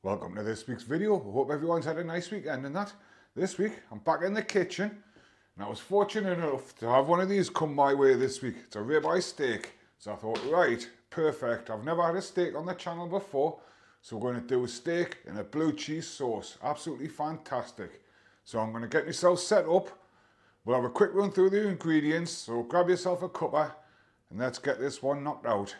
Welcome to this week's video. I hope everyone's had a nice weekend and that. This week I'm back in the kitchen and I was fortunate enough to have one of these come my way this week. It's a ribeye steak. So I thought, right, perfect. I've never had a steak on the channel before. So we're going to do a steak in a blue cheese sauce. Absolutely fantastic. So I'm going to get myself set up. We'll have a quick run through the ingredients. So grab yourself a cuppa and let's get this one knocked out.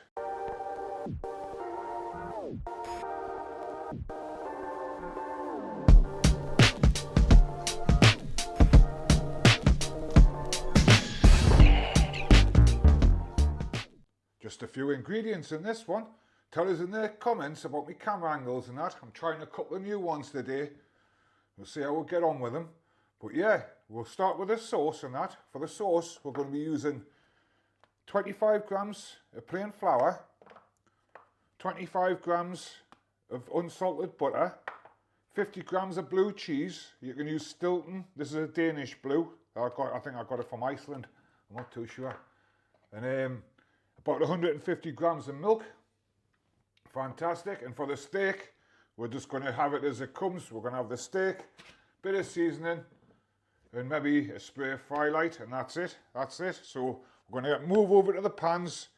Just a few ingredients in this one. Tell us in the comments about my camera angles and that. I'm trying a couple of new ones today. We'll see how we'll get on with them. But yeah, we'll start with the sauce and that. For the sauce, we're going to be using 25 grams of plain flour, 25 grams of unsalted butter, 50 grams of blue cheese. You can use Stilton. This is a Danish blue. I think I got it from Iceland. I'm not too sure. And about 150 grams of milk. Fantastic. And for the steak, we're just going to have it as it comes. We're going to have the steak, bit of seasoning, and maybe a spray of fry light, and that's it. That's it. So we're going to move over to the pans.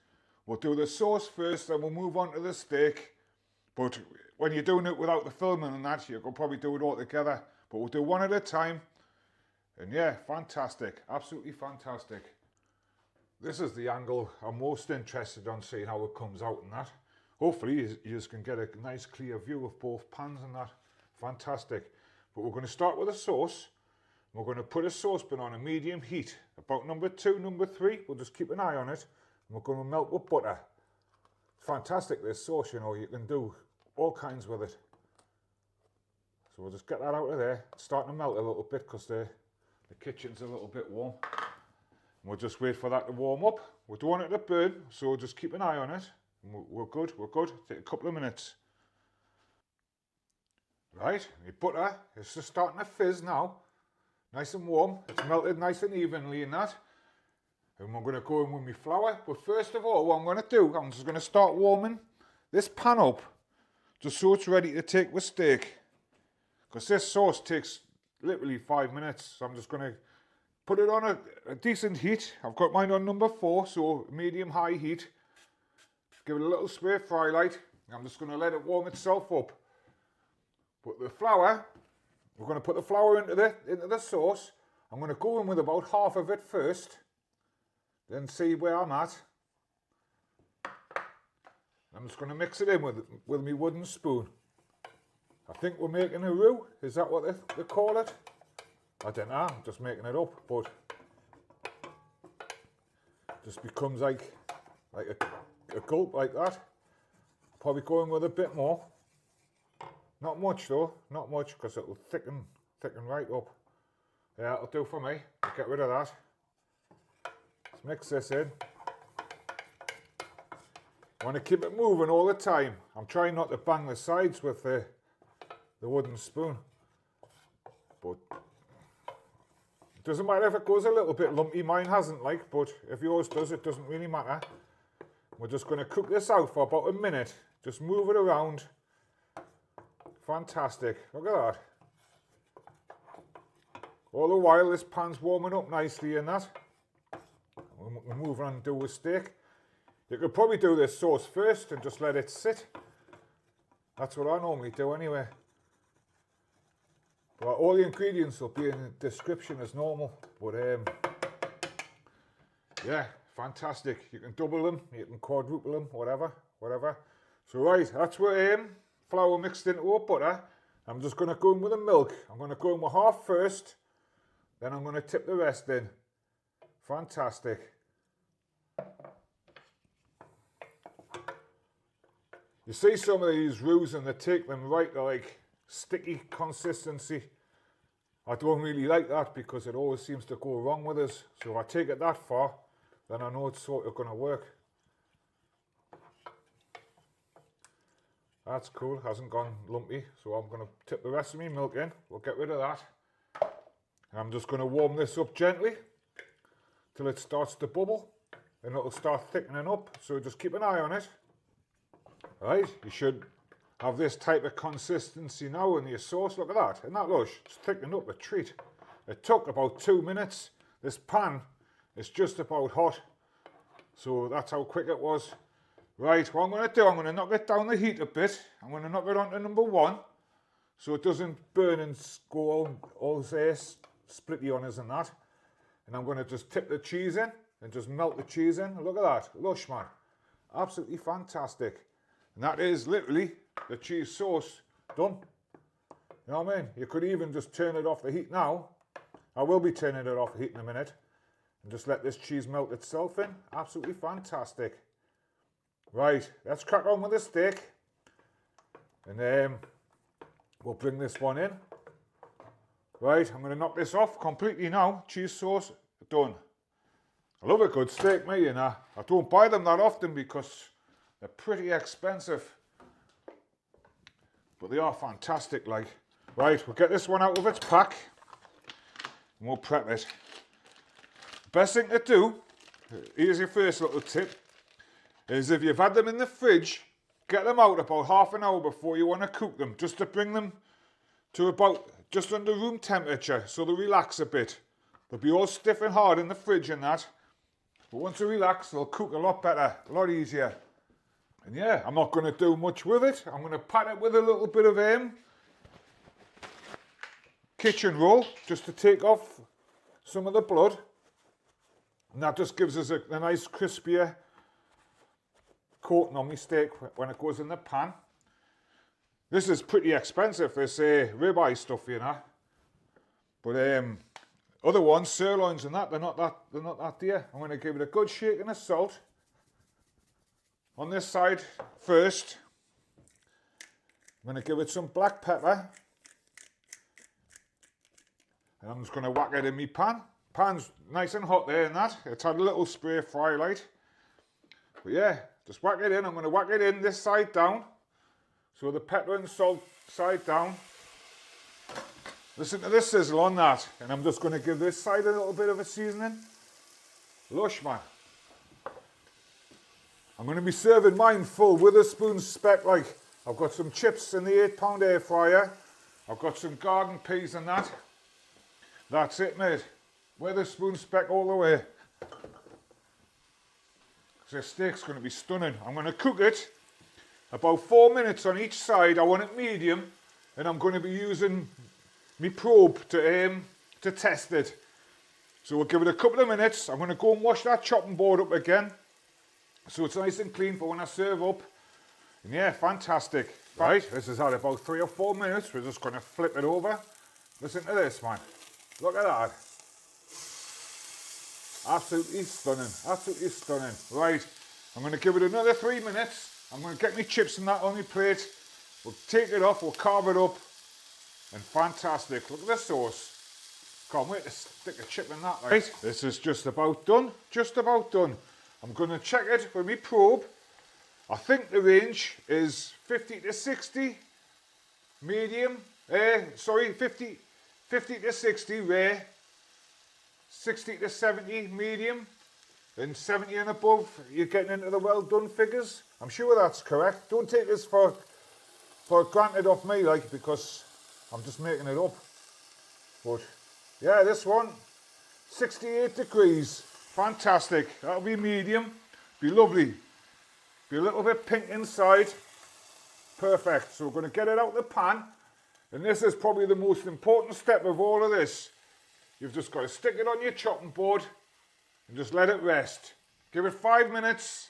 We'll do the sauce first, then we'll move on to the steak. But when you're doing it without the filming and that, you can probably do it all together. But we'll do one at a time. And yeah, fantastic. Absolutely fantastic. This is the angle I'm most interested on seeing how it comes out and that. Hopefully you just can get a nice clear view of both pans and that. Fantastic. But we're going to start with a sauce. We're going to put a saucepan on a medium heat. About number 2, number 3. We'll just keep an eye on it. And we're going to melt with butter. Fantastic, this sauce, you know. You can do all kinds with it. So we'll just get that out of there. It's starting to melt a little bit because the kitchen's a little bit warm. We'll just wait for that to warm up. We don't want it to burn, so just keep an eye on it. We're good, we're good. Take a couple of minutes. Right, your butter is just starting to fizz now. Nice and warm. It's melted nice and evenly in that. And we're going to go in with my flour. But first of all, what I'm going to do, I'm just going to start warming this pan up. Just so it's ready to take with steak. Because this sauce takes literally 5 minutes. So I'm just going to put it on a decent heat. I've got mine on number 4, so medium-high heat. Give it a little spray of fry light. I'm just going to let it warm itself up. Put the flour, we're going to put the flour into the sauce. I'm going to go in with about half of it first. Then see where I'm at. I'm just going to mix it in with my wooden spoon. I think we're making a roux. Is that what they call it? I don't know, I'm just making it up, but it just becomes like a gulp like that. Probably going with a bit more. Not much though, not much, because it'll thicken right up. Yeah, it'll do for me. Get rid of that. Let's mix this in. I want to keep it moving all the time. I'm trying not to bang the sides with the wooden spoon. But it doesn't matter if it goes a little bit lumpy. Mine hasn't, like, but if yours does, it doesn't really matter. We're just going to cook this out for about a minute. Just move it around. Fantastic. Look at that. All the while, this pan's warming up nicely in that. We'll move on and do a steak. You could probably do this sauce first and just let it sit. That's what I normally do anyway. But all the ingredients will be in the description as normal. But yeah, fantastic. You can double them, you can quadruple them, whatever. So right, that's what flour mixed into our butter. I'm just going to go in with the milk. I'm going to go in with half first, then I'm going to tip the rest in. Fantastic. You see some of these roux and they take them right to like sticky consistency. I don't really like that because it always seems to go wrong with us. So if I take it that far, then I know it's sort of going to work. That's cool, hasn't gone lumpy. So I'm going to tip the rest of my milk in. We'll get rid of that. And I'm just going to warm this up gently till it starts to bubble. And it'll start thickening up. So just keep an eye on it. Right, you should have this type of consistency now in your sauce. Look at that. Isn't that lush? It's thickened up a treat. It took about 2 minutes. This pan is just about hot. So that's how quick it was. Right, what I'm going to do, I'm going to knock it down the heat a bit. I'm going to knock it on to number 1. So it doesn't burn and go all splitty on us and that. And I'm going to just tip the cheese in and just melt the cheese in. Look at that. Lush, man. Absolutely fantastic. And that is literally the cheese sauce done. You know what I mean? You could even just turn it off the heat now. I will be turning it off the heat in a minute. And just let this cheese melt itself in. Absolutely fantastic. Right, let's crack on with the steak. And we'll bring this one in. Right, I'm going to knock this off completely now. Cheese sauce, done. I love a good steak, mate, you know. I don't buy them that often because they're pretty expensive. But they are fantastic, like. Right, we'll get this one out of its pack. And we'll prep it. Best thing to do, here's your first little tip, is if you've had them in the fridge, get them out about half an hour before you want to cook them, just to bring them to about just under room temperature, so they relax a bit. They'll be all stiff and hard in the fridge and that, but once they relax, they'll cook a lot better, a lot easier. And yeah, I'm not going to do much with it. I'm going to pat it with a little bit of kitchen roll, just to take off some of the blood. And that just gives us a nice crispier coating on my steak when it goes in the pan. This is pretty expensive, this ribeye stuff, you know. But other ones, sirloins and that, they're not that dear. I'm going to give it a good shake and a salt. On this side first, I'm going to give it some black pepper. And I'm just going to whack it in my pan. Pan's nice and hot there and that. It's had a little spray fry light. But yeah, just whack it in. I'm going to whack it in this side down. So the pepper and salt side down. Listen to this sizzle on that. And I'm just going to give this side a little bit of a seasoning. Lush, man. I'm going to be serving mine full Wetherspoon Spec. Like, I've got some chips in the 8-pound air fryer. I've got some garden peas and that. That's it, mate. Wetherspoon Spec all the way. This steak's going to be stunning. I'm going to cook it about 4 minutes on each side. I want it medium, and I'm going to be using my probe to test it. So we'll give it a couple of minutes. I'm going to go and wash that chopping board up again, so it's nice and clean for when I serve up. And yeah, fantastic. Right, this is at about 3 or 4 minutes. We're just going to flip it over. Listen to this, man. Look at that. Absolutely stunning, absolutely stunning. Right, I'm going to give it another 3 minutes. I'm going to get my chips and that on my plate. We'll take it off, we'll carve it up. And fantastic, look at the sauce. Can't wait to stick a chip in that. Right, this is just about done, just about done. I'm going to check it with my probe. I think the range is 50 to 60 medium, 50 to 60 rare. 60 to 70 medium, and 70 and above, you're getting into the well done figures. I'm sure that's correct. Don't take this for granted off me, like, because I'm just making it up. But yeah, this one, 68 degrees, fantastic. That'll be medium, be lovely. Be a little bit pink inside, perfect. So we're going to get it out of the pan, and this is probably the most important step of all of this. You've just got to stick it on your chopping board and just let it rest. Give it 5 minutes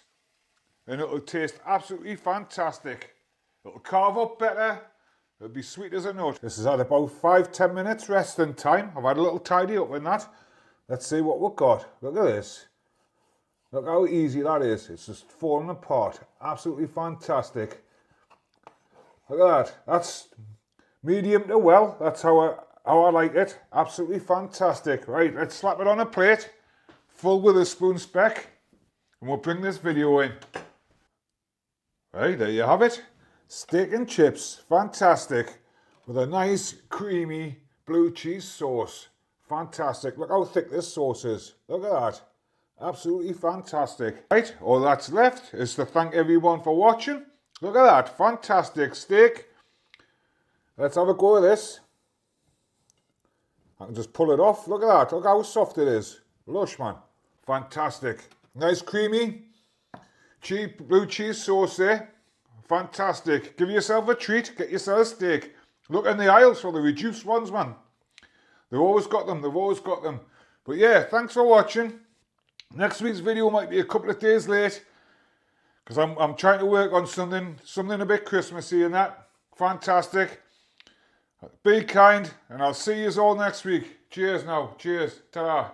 and it'll taste absolutely fantastic. It'll carve up better. It'll be sweet as a nut. This is at about 5-10 minutes resting time. I've had a little tidy up in that. Let's see what we've got. Look at this. Look how easy that is. It's just falling apart. Absolutely fantastic. Look at that. That's medium to well. That's how I like it. Absolutely fantastic. Right, let's slap it on a plate. Full Wetherspoon Spec. And we'll bring this video in. Right, there you have it. Steak and chips. Fantastic. With a nice creamy blue cheese sauce. Fantastic. Look how thick this sauce is. Look at that. Absolutely fantastic. Right, all that's left is to thank everyone for watching. Look at that, fantastic steak. Let's have a go at this. I can just pull it off. Look at that, look how soft it is. Lush, man. Fantastic. Nice creamy blue cheese sauce there. Fantastic. Give yourself a treat. Get yourself a steak. Look in the aisles for the reduced ones, man. They've always got them. They've always got them. But yeah, thanks for watching. Next week's video might be a couple of days late because I'm trying to work on something a bit Christmassy and that. Fantastic. Be kind, and I'll see you all next week. Cheers now. Cheers. Ta-ra.